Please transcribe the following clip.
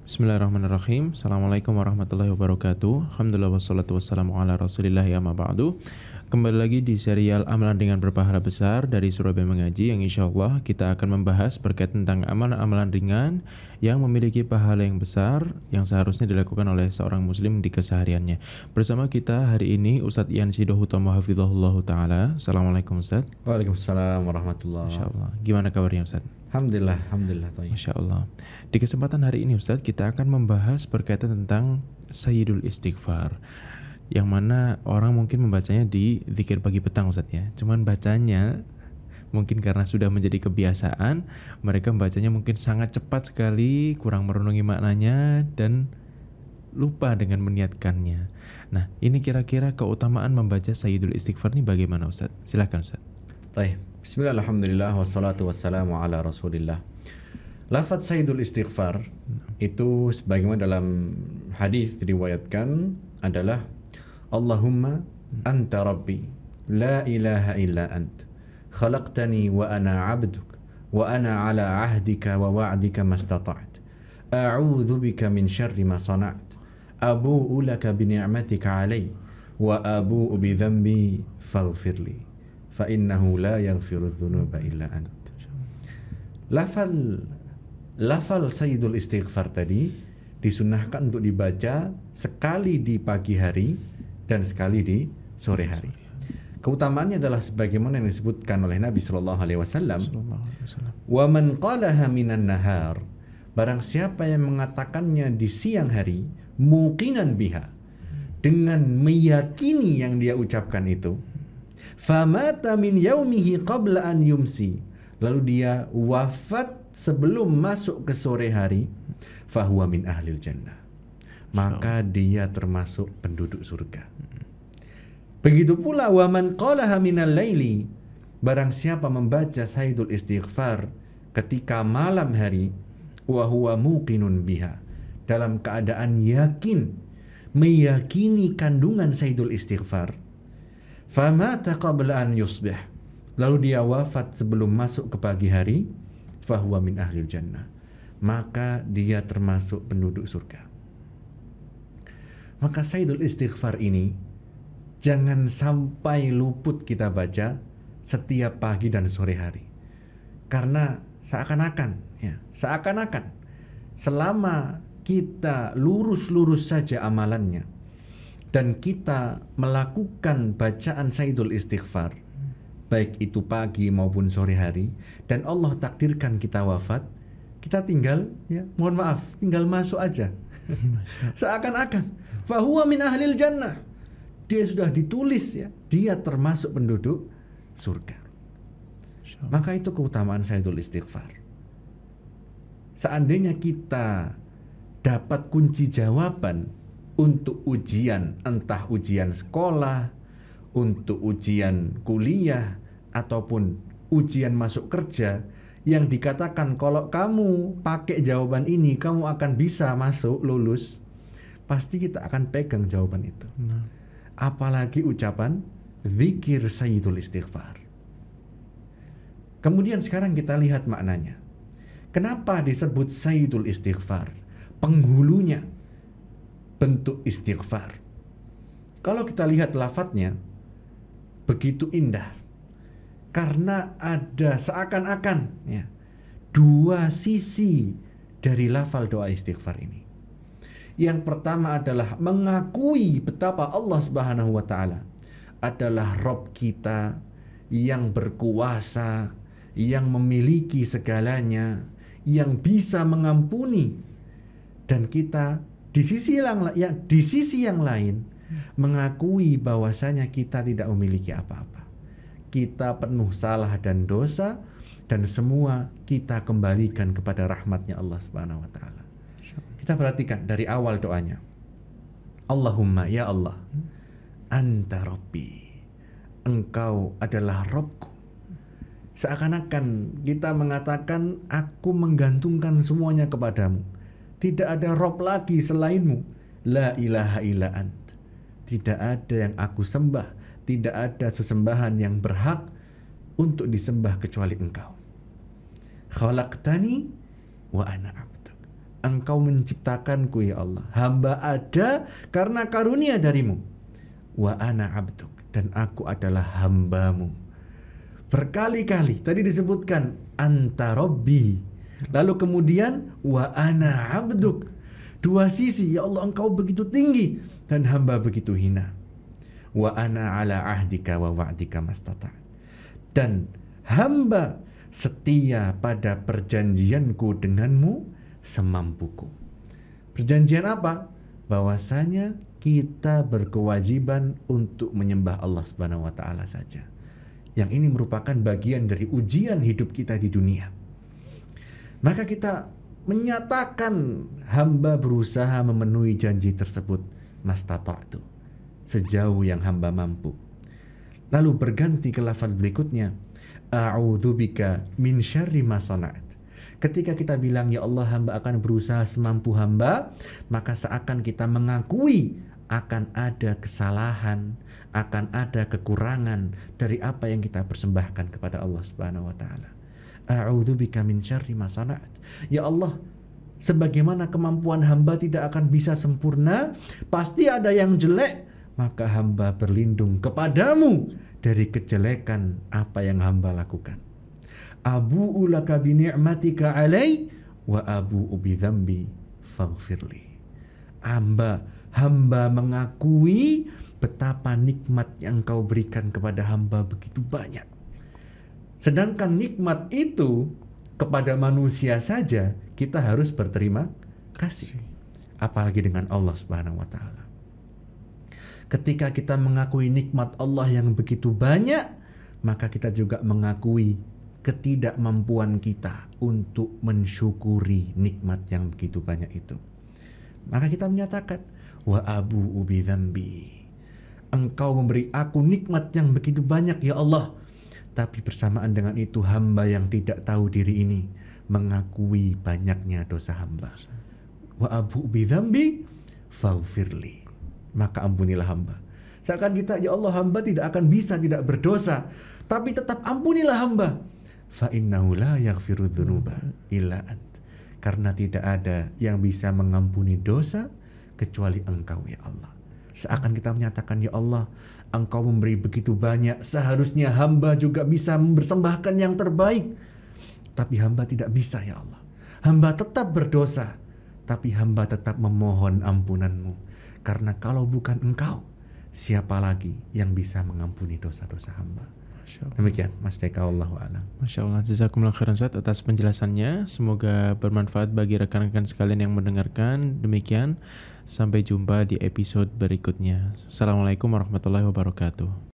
Bismillahirrahmanirrahim. Assalamualaikum warahmatullahi wabarakatuh. Alhamdulillah wassalatu wassalamu ala rasulillah ya ma ba'du. Kembali lagi di serial Amalan dengan Berpahala Besar dari Surabaya Mengaji, yang insya Allah kita akan membahas berkait tentang amalan-amalan ringan yang memiliki pahala yang besar yang seharusnya dilakukan oleh seorang muslim di kesehariannya. Bersama kita hari ini Ustadz Ian Sido Hutomo Hafizahullah Ta'ala. Assalamualaikum Ustadz. Waalaikumsalam warahmatullahi Masya Allah. Gimana kabarnya Ustadz? Alhamdulillah. Masya Allah. Di kesempatan hari ini Ustadz, kita akan membahas berkaitan tentang Sayyidul Istighfar, yang mana orang mungkin membacanya di zikir pagi petang Ustadz ya. Cuman bacanya mungkin karena sudah menjadi kebiasaan, mereka membacanya mungkin sangat cepat sekali, kurang merenungi maknanya, dan lupa dengan meniatkannya. Nah, ini kira-kira keutamaan membaca Sayyidul Istighfar ini bagaimana Ustadz? Silakan Ustadz. Baik. Bismillah, alhamdulillah, wassalatu wassalamu ala rasulillah. Lafaz Sayyidul Istighfar itu sebagaimana dalam hadis diriwayatkan adalah Allahumma anta rabbi la ilaha illa ant khalaqtani wa ana abduk wa ana ala ahdika wa wa'dika mastata'at a'udzu bika min syarri ma sana'at abu'u laka bi ni'matika alai wa abu'u bi dhanbi faghfirli fa innahu la yaghfiru dzunuba illa ant. Lafal Sayyidul Istighfar tadi disunahkan untuk dibaca sekali di pagi hari dan sekali di sore hari. Keutamaannya adalah sebagaimana yang disebutkan oleh Nabi sallallahu alaihi wasallam, "Wa man qalaha minan nahar," barang siapa yang mengatakannya di siang hari, muqinan biha, dengan meyakini yang dia ucapkan itu, famata min yaumihi qabla an yumsi, lalu dia wafat sebelum masuk ke sore hari, fahuwa min ahlil jannah, maka dia termasuk penduduk surga. Begitu pula wa man qalaha minal laili, barang siapa membaca Sayyidul Istighfar ketika malam hari, wa huwa muqinun biha, dalam keadaan yakin, meyakini kandungan Sayyidul Istighfar, famata qabla an yusbih, lalu dia wafat sebelum masuk ke pagi hari, fahuwa min ahlil jannah, maka dia termasuk penduduk surga. Maka Sayyidul Istighfar ini jangan sampai luput kita baca setiap pagi dan sore hari, karena seakan-akan selama kita lurus-lurus saja amalannya dan kita melakukan bacaan Sayyidul Istighfar, baik itu pagi maupun sore hari, dan Allah takdirkan kita wafat, kita tinggal, tinggal masuk aja. Seakan-akan fahuwa min ahlil jannah, dia sudah ditulis dia termasuk penduduk surga. Maka itu keutamaan Sayyidul Istighfar. Seandainya kita dapat kunci jawaban untuk ujian, entah ujian sekolah, untuk ujian kuliah, ataupun ujian masuk kerja, yang dikatakan kalau kamu pakai jawaban ini kamu akan bisa masuk, lulus, pasti kita akan pegang jawaban itu. Apalagi ucapan zikir Sayyidul Istighfar. Kemudian sekarang kita lihat maknanya. Kenapa disebut Sayyidul Istighfar? Penghulunya bentuk istighfar. Kalau kita lihat lafadznya begitu indah, karena ada seakan-akan dua sisi dari lafal doa istighfar ini. Yang pertama adalah mengakui betapa Allah Subhanahu wa Ta'ala adalah Rabb kita yang berkuasa, yang memiliki segalanya, yang bisa mengampuni, dan kita di sisi yang lain mengakui bahwasanya kita tidak memiliki apa-apa. Kita penuh salah dan dosa, dan semua kita kembalikan kepada rahmatnya Allah Subhanahu wa Ta'ala. Kita perhatikan dari awal doanya. Allahumma, ya Allah, anta rabbi, engkau adalah Rabbku. Seakan-akan kita mengatakan, aku menggantungkan semuanya kepadamu. Tidak ada Rabb lagi selainmu. La ilaha illa ant, tidak ada yang aku sembah, tidak ada sesembahan yang berhak untuk disembah kecuali engkau. Khalaqtani wa ana abduk, Engkau menciptakanku ya Allah. Hamba ada karena karunia darimu. Wa ana abduk, dan aku adalah hambamu. Berkali-kali tadi disebutkan anta rabbi, lalu kemudian wa ana abduk. Dua sisi, ya Allah engkau begitu tinggi dan hamba begitu hina. Wa ana ala ahdika wa wa'dika mastata'at, dan hamba setia pada perjanjianku denganmu semampuku. Perjanjian apa? Bahwasanya kita berkewajiban untuk menyembah Allah Subhanahu wa taala saja. Yang ini merupakan bagian dari ujian hidup kita di dunia. Maka kita menyatakan hamba berusaha memenuhi janji tersebut mastata'tu, sejauh yang hamba mampu. Lalu berganti ke lafaz berikutnya, a'udzubika min syarri ma sana'at. Ketika kita bilang ya Allah hamba akan berusaha semampu hamba, maka seakan kita mengakui akan ada kesalahan, akan ada kekurangan dari apa yang kita persembahkan kepada Allah Subhanahu wa taala. A'udzubika min syarri ma sana'at. Ya Allah, sebagaimana kemampuan hamba tidak akan bisa sempurna, pasti ada yang jelek, maka hamba berlindung kepadamu dari kejelekan apa yang hamba lakukan. Abu'u laka bi ni'matika alai wa abu'u bi dzambi faghfirli. Hamba mengakui betapa nikmat yang Engkau berikan kepada hamba begitu banyak. Sedangkan nikmat itu kepada manusia saja kita harus berterima kasih, apalagi dengan Allah Subhanahu wa taala. Ketika kita mengakui nikmat Allah yang begitu banyak, maka kita juga mengakui ketidakmampuan kita untuk mensyukuri nikmat yang begitu banyak itu. Maka kita menyatakan, wa abu'u bi dzambi. Engkau memberi aku nikmat yang begitu banyak ya Allah. Tapi bersamaan dengan itu hamba yang tidak tahu diri ini mengakui banyaknya dosa hamba. Wa abu'u bi dzambi faghfirli. Maka ampunilah hamba. Seakan kita, ya Allah hamba tidak akan bisa tidak berdosa, tapi tetap ampunilah hamba. Fa innahu la yaghfiru dzunuba illa ant. Karena tidak ada yang bisa mengampuni dosa kecuali Engkau ya Allah. Seakan kita menyatakan ya Allah, Engkau memberi begitu banyak, seharusnya hamba juga bisa mempersembahkan yang terbaik. Tapi hamba tidak bisa ya Allah. Hamba tetap berdosa, tapi hamba tetap memohon ampunan-Mu. Karena kalau bukan Engkau, siapa lagi yang bisa mengampuni dosa-dosa hamba? Demikian Mas Deka, wallahu a'lam. Masya Allah, jazakumullah khairan Ustaz atas penjelasannya. Semoga bermanfaat bagi rekan-rekan sekalian yang mendengarkan. Demikian, sampai jumpa di episode berikutnya. Assalamualaikum warahmatullahi wabarakatuh.